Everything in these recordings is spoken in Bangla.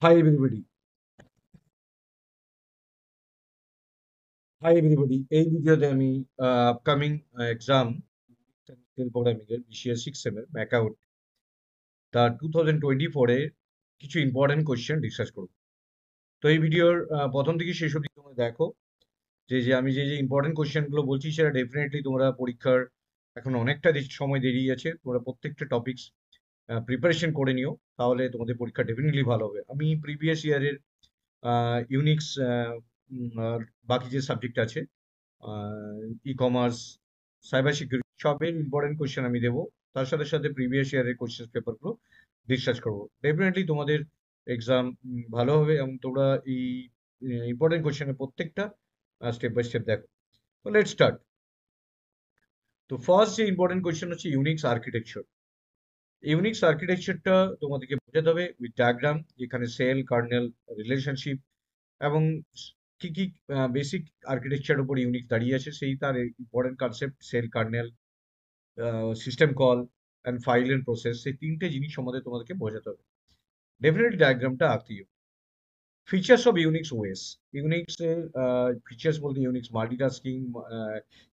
Hi everybody. Hi everybody. এই ভিডিওতে আমি আপকামিং এক্সাম প্রোগ্রামিং এর বিসিএস 6 সেমের ম্যাকআউট তার 2024 এর কিছু ইম্পর্টেন্ট কোশ্চেন ডিসকাস করব। তো এই ভিডিওর প্রথম থেকে শেষ অবধি তোমরা দেখো যে আমি যে ইম্পর্টেন্ট কোশ্চেন গুলো বলছি সেটা ডেফিনেটলি তোমরা পরীক্ষার এখন অনেকটা সময় দেরি আছে। তোমরা প্রত্যেকটা টপিকস প্রিপারেশন করে নিও, তাহলে তোমাদের পরীক্ষা ডেফিনেটলি ভালো হবে। আমি প্রিভিয়াস ইয়ারের ইউনিক্স আর বাকি যে সাবজেক্ট আছে, ই কমার্স, সাইবার সিকিউরিটি, সবের ইম্পর্টেন্ট কোয়েশ্চেন আমি দেবো। তার সাথে সাথে প্রিভিয়াস ইয়ারের কোয়েশ্চেন পেপারগুলো ডিসকাস করবো। ডেফিনেটলি তোমাদের এক্সাম ভালো হবে এবং তোমরা এই ইম্পর্টেন্ট কোয়েশ্চেনের প্রত্যেকটা স্টেপ বাই স্টেপ দেখো। তো লেট স্টার্ট। তো ফার্স্ট যে ইম্পর্টেন্ট কোয়েশ্চেন হচ্ছে ইউনিক্স আর্কিটেকচার। ইউনিক্স আর্কিটেকচারটা তোমাদেরকে বোঝাতে হবে উইথ ডায়াগ্রাম, যেখানে সেল কার্নেল রিলেশনশিপ এবং কি কি বেসিক আর্কিটেকচার উপর ইউনিক্স দাঁড়িয়ে আছে সেই তার important concept, shell kernel, system call and file and process, সেই তিনটে জিনিস সম্বন্ধে তোমাদেরকে বোঝাতে হবে। ডেফিনেটলি ডায়াগ্রামটা আঁকতেই হবে। Features of Unix OS. Unix এর ফিচার্স বলতে ইউনিক্স মাল্টিটাস্কিং,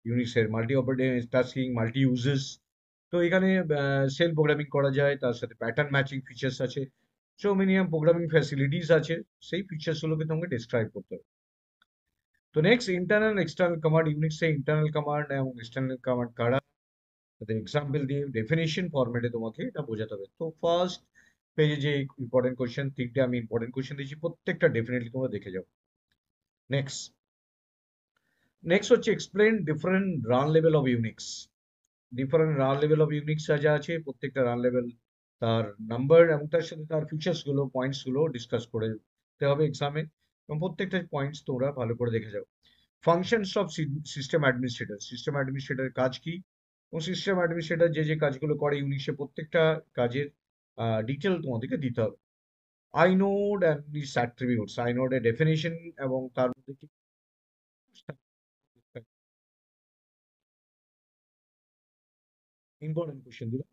ইউনিক্স এর multi operating tasking, multi uses. তো এখানে সেল প্রোগ্রামিং করা যায়, তার সাথে প্যাটার্ন ম্যাচিং ফিচার্স আছে, সো মিনিমাম প্রোগ্রামিং ফ্যাসিলিটিস আছে। সেই ফিচার্স গুলোকে তোমাকে ডিসক্রাইব করতে হবে। তো নেক্সট, ইন্টারনাল এক্সটার্নাল কমান্ড। ইউনিক্সে ইন্টারনাল কমান্ড এবং এক্সটার্নাল কমান্ড কারা, তাদের এক্সাম্পল দিয়ে ডেফিনেশন ফরম্যাটে তোমাকে এটা বোঝাতে হবে। তো ফার্স্ট পেজে যে ইম্পর্টেন্ট কোয়েশ্চেন, তিনটে আমি ইম্পর্টেন্ট কোয়েশ্চেন দিয়েছি, প্রত্যেকটা ডেফিনেটলি তোমরা দেখে যাও। নেক্সট, নেক্সট হচ্ছে explain different run level of Unix. Different run level of Unix যা আছে, প্রত্যেকটা রান লেভেল, তার নাম্বার এবং তার সাথে তার ফিচার্স গুলো, পয়েন্টস গুলো ডিসকাস করে দিতে হবে এক্সামে, এবং প্রত্যেকটা পয়েন্টস তোমরা ভালো করে দেখে যাও। Functions of system administrator. System অ্যাডমিনিস্ট্রেটরের কাজ কি এবং সিস্টেম অ্যাডমিনিস্ট্রেটর যে যে কাজগুলো করে ইউনিক্সে, প্রত্যেকটা কাজের ডিটেল তোমাদেরকে দিতে হবে। Inode and its attributes. আইনোডের ডেফিনেশন এবং তার মধ্যে কি ইম্পর্টেন্ট কোয়েশ্চেন দিলাম।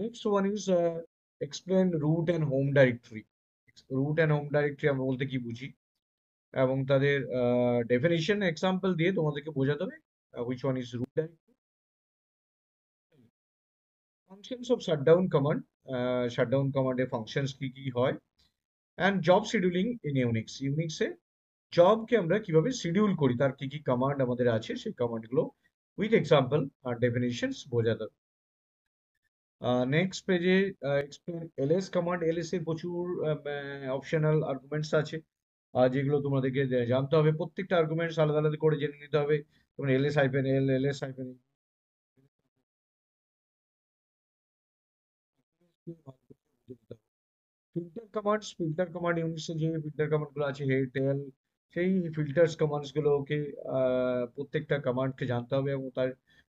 Next one is explain root and home directory. Root and home directory আমরা বলতে কি বুঝি এবং তাদের ডেফিনেশন এক্সাম্পল দিয়ে তোমাদেরকে বোঝাতে হবে which one is root directory. Functions of shutdown command. Shutdown কমান্ডের ফাংশনস কি কি হয়, and job scheduling in Unix. ইউনিক্সে জবকে আমরা কিভাবে শিডিউল করি, তার কি কি কমান্ড আমাদের আছে, সেই কমান্ডগুলো উইথ এক্সাম্পল আর ডেফিনেশনস বোঝাতে হবে। নেক্সট পেজে এক্সপ্লেন এলএস কমান্ড। এলএস এর প্রচুর অপশনাল আর্গুমেন্টস আছে, যেগুলো তোমাদেরকে জানতে হবে। প্রত্যেকটা আর্গুমেন্টস আলাদা আলাদা করে জেনে নিতে হবে। যেমন LS hyphen L, LS hyphen filter commands. Filter command ইউনিক্সে যে ফিল্টার কমান্ড গুলো আছে, হেড টেল, সেই ফিল্টার্স কমান্ডস গুলোকে প্রত্যেকটা কমান্ডকে জানতে হবে এবং তার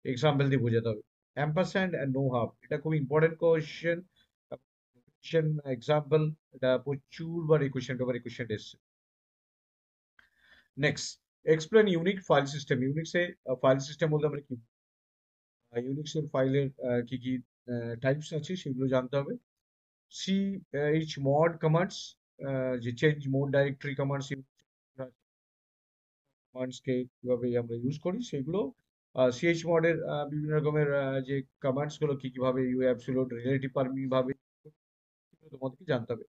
এক্সাম্পল দিয়ে বোঝাতে হবে। অ্যাম্পারস্যান্ড অ্যান্ড নো হাব, এটা খুব ইম্পর্টেন্ট কোয়েশ্চেন। কোয়েশ্চেন এক্সাম্পল, এটা প্রচুর বার এই কোয়েশ্চেন পেপার এই কোয়েশ্চেন এসছে। Next, explain Unix file system. ইউনিক্সে ফাইল সিস্টেম বলতে আমরা কি, ইউনিক্সের ফাইলের কি কি টাইপস আছে সেগুলো জানতে হবে। সি এইচ মড কমান্ডস, যে চেঞ্জ মোড ডাইরেক্টরি কমান্ডস, কমান্ডসকে কিভাবে আমরা ইউজ করি সেগুলো। সিএইচ মডের বিভিন্ন রকমের যে কমান্ডস গুলো কি কিভাবে ইউ অ্যাবসলিউট রিলেটিভ পারমিট ভাবে তোমাদেরকে জানতে হবে।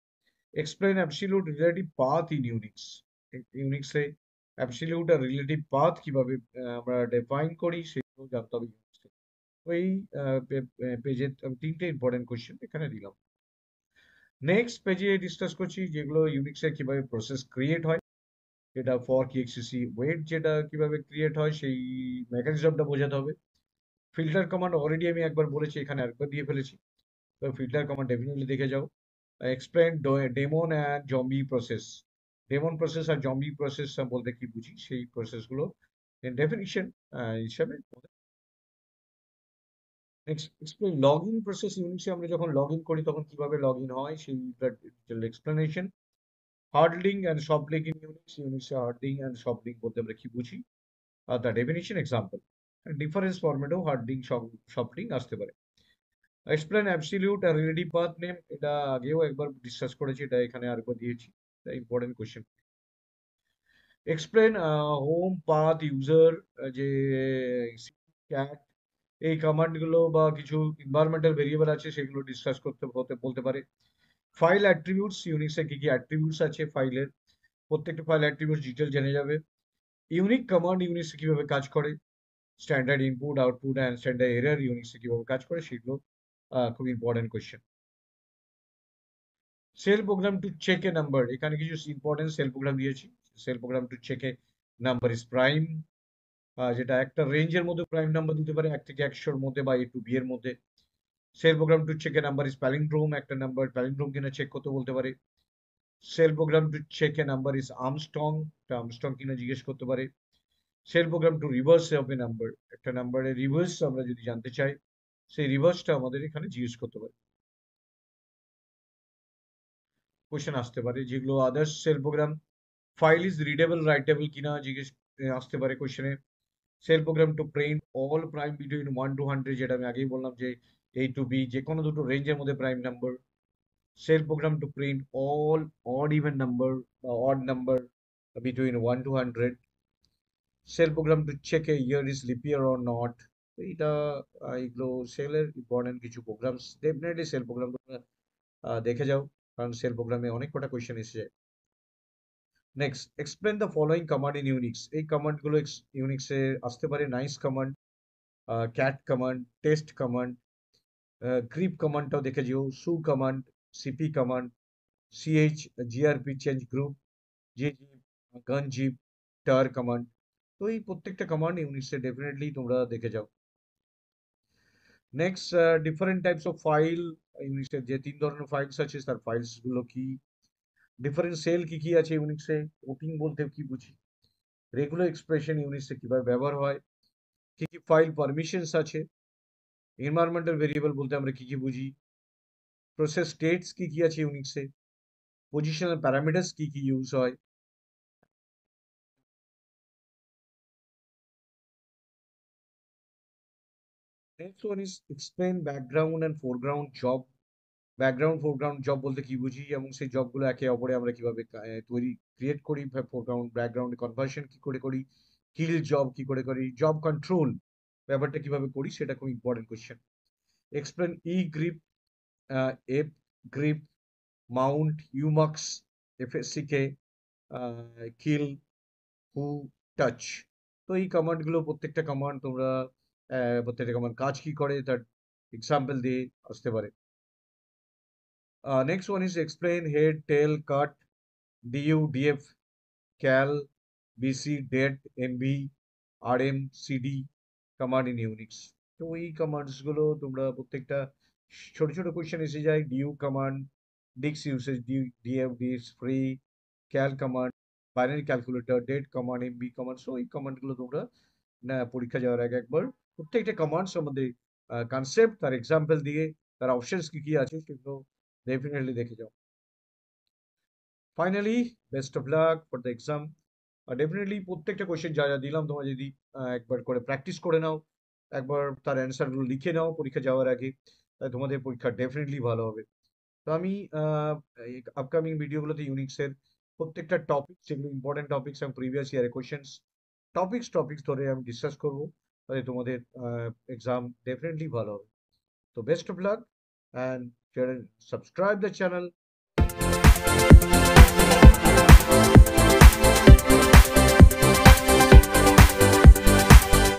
Explain absolute relative path in Unix. ইউনিক্সে অ্যাবসলিউট আর রিলেটিভ পাথ কিভাবে আমরা ডিফাইন করি সেগুলো জানতে হবে ইউনিক্সে। ওই পেজে আমি তিনটে ইম্পর্টেন্ট কোয়েশ্চেন এখানে দিলাম। নেক্সট পেজে ডিসকাস করছি যেগুলো ইউনিক্সে কিভাবে প্রসেস ক্রিয়েট হয়, এটা ফর্ক এক্সিসি ওয়েট যেটা কিভাবে ক্রিয়েট হয় সেই মেকানিজমটা বোঝাতে হবে। ফিল্টার কমান্ড অলরেডি আমি একবার বলেছি, এখানে আরেকবার দিয়ে ফেলেছি। তো ফিল্টার কমান্ড ডেফিনেটলি দেখে যাও। Explain daemon and zombie process. Daemon process আর জম্বি প্রসেস বলতে কি বুঝি সেই প্রসেসগুলো ডেফিনিশন হিসাবে। Next, explain log in process. ইউনিক্সে আমরা যখন লগ ইন করি তখন কিভাবে লগ ইন হয় সেই explanation. Hard link and soft link in Unix. ইউনিক্সে hard link and soft link বলতে আমরা কি বুঝি, আর দ্য ডেফিনিশন এক্সাম্পল। ডিফারেন্স ফরম্যাটেও হার্ড লিঙ্ক সফট লিঙ্ক আসতে পারে। এক্সপ্লেন অ্যাবসলিউট আর রিলেটিভ পাথ নেম, এটা আগেও একবার ডিসকাস করেছি, এটা এখানে আরেকবার দিয়েছি, এটা important question. Explain home path user, যে ক্যাট, এই কমান্ড গুলো বা কিছু এনভায়রনমেন্টাল ভেরিয়েবল আছে সেগুলো ডিসকাস করতে বলতে পারে। ফাইল অ্যাট্রিবিউটস, ইউনিক্সে কি কি অ্যাট্রিবিউটস আছে ফাইলের, প্রত্যেকটা ফাইল অ্যাট্রিবিউটস ডিটেল জেনে যাবে। ইউনিক কমান্ড ইউনিক্সে কিভাবে কাজ করে, standard input output and standard error ইউনিক্সে কিভাবে কাজ করে, সেগুলো খুব important question. Shell program to check a number, এখানে কিছু ইম্পর্টেন্ট সেল প্রোগ্রাম দিয়েছি। Shell program to check a number is prime, যেটা একটা রেঞ্জের মধ্যে প্রাইম নাম্বার দিতে পারে 1 থেকে 100-র মধ্যে বা A to B এর মধ্যে। Shell program to check a number is palindrome, একটা নাম্বার প্যালিন্ড্রোম কিনা চেক করতে বলতে পারে। Shell program to check a number is Armstrong, এটা আর্মস্ট্রং কিনা জিজ্ঞেস করতে পারে। Shell program to reverse of a number, একটা নাম্বারের রিভার্স আমরা যদি জানতে চাই, সেই রিভার্সটা আমাদের এখানে জিজ্ঞেস করতে পারে। কোশ্চেন আসতে পারে যেগুলো others shell program, file is readable writable কিনা জিজ্ঞেস আসতে পারে কোশ্চেনে। Shell program to print all prime between 1 to 100, যেটা আমি আগেই বললাম যে A to B যে কোনো দুটো রেঞ্জের মধ্যে prime number. Shell program to print all odd even number বা odd number between 1 to 100। Shell program to check a year is leap year or not, এইটা এইগুলো সেলের ইম্পর্টেন্ট কিছু প্রোগ্রামস। ডেফিনেটলি সেল প্রোগ্রাম দেখে যাও, কারণ সেল প্রোগ্রামে অনেক কটা কোয়েশ্চেন এসেছে। Next, explain the following command in Unix, এই কমান্ড গুলো ইউনিক্সে আসতে পারে। Nice command, cat command, test command, grep কমান্ডটাও দেখে যেও, su command, CP command, CH GRP change group, জিজি গান জিপ, টার কমান্ড। তো এই প্রত্যেকটা কমান্ড ইউনিক্সে ডেফিনেটলি তোমরা দেখে যাও। Next, different types of file, ইউনিক্সের যে 3 ধরনের ফাইলস আছে তার ফাইলস গুলো কি, ডিফারেন্ট সেল কি কি আছে ইউনিক্সে, কোটিং বলতে কি বুঝি, রেগুলার এক্সপ্রেশন ইউনিক্সে কিভাবে ব্যবহার হয়, কি কি ফাইল পারমিশনস আছে, এনভায়রনমেন্টাল ভেরিয়েবল বলতে আমরা কি কি বুঝি, প্রসেস স্টেটস কি কি আছে ইউনিক্সে, পজিশনাল প্যারামিটার্স কি কি ইউজ হয়। Next one is explain background and foreground job, background foreground job বলতে কি বুঝি এবং সেই জবগুলো একে অপরে আমরা কিভাবে তৈরি ক্রিয়েট করি, ফোরগ্রাউন্ড ব্যাকগ্রাউন্ড কনভার্সন কি করে করি, কিল জব কি করে করি, জব কন্ট্রোল ব্যাপারটা কিভাবে করি, সেটা খুব ইম্পর্টেন্ট কোয়েশ্চেন। এক্সপ্লেন ই গ্রিপ, এফ গ্রিপ, মাউন্ট, ইউমাক্স, এফএসসিকে, কিল, হু, টাচ। তো এই কমান্ড গুলো প্রত্যেকটা কমান্ড তোমরা প্রত্যেকটা কমান্ড কাজ কি করে তার এক্সাম্পল দিয়ে আসতে পারে। Next one is explain head tail cut, DU DF, cal, BC date, MV, RM, CD command in Unix. তো এই কমান্ডস গুলো তোমরা প্রত্যেকটা ছোট ছোট কোয়েশ্চেন এসে যায়। ডিইউ কমান্ড, ডিক্স ইউসেজ, ডিএফ ডিক্স ফ্রি, ক্যাল command, binary calculator, date command, MB command. So এই কমান্ড গুলো তোমরা না পরীক্ষা যাওয়ার আগে একবার প্রত্যেকটা কমান্ডস আমাদের কনসেপ্ট তার এক্সাম্পল দিয়ে তার অপশনস কি কি আছে সেগুলো ডেফিনেটলি দেখে যাও। Finally, best of luck for the exam. Definitely প্রত্যেকটা কোয়েশ্চেন যা যা দিলাম তোমরা যদি একবার করে প্র্যাকটিস করে নাও, একবার তার অ্যান্সারগুলো লিখে নাও পরীক্ষা যাওয়ার আগে, তাহলে তোমাদের পরীক্ষা ডেফিনেটলি ভালো হবে। তো আমি আপকামিং ভিডিওগুলোতে ইউনিক্সের প্রত্যেকটা টপিক, যেগুলো ইম্পর্টেন্ট টপিকস এবং প্রিভিয়াস ইয়ারের কোয়েশ্চেন্স, টপিক্স ধরে আমি ডিসকাস করবো, তাহলে তোমাদের এক্সাম ডেফিনেটলি ভালো হবে। তো best of luck and subscribe the channel.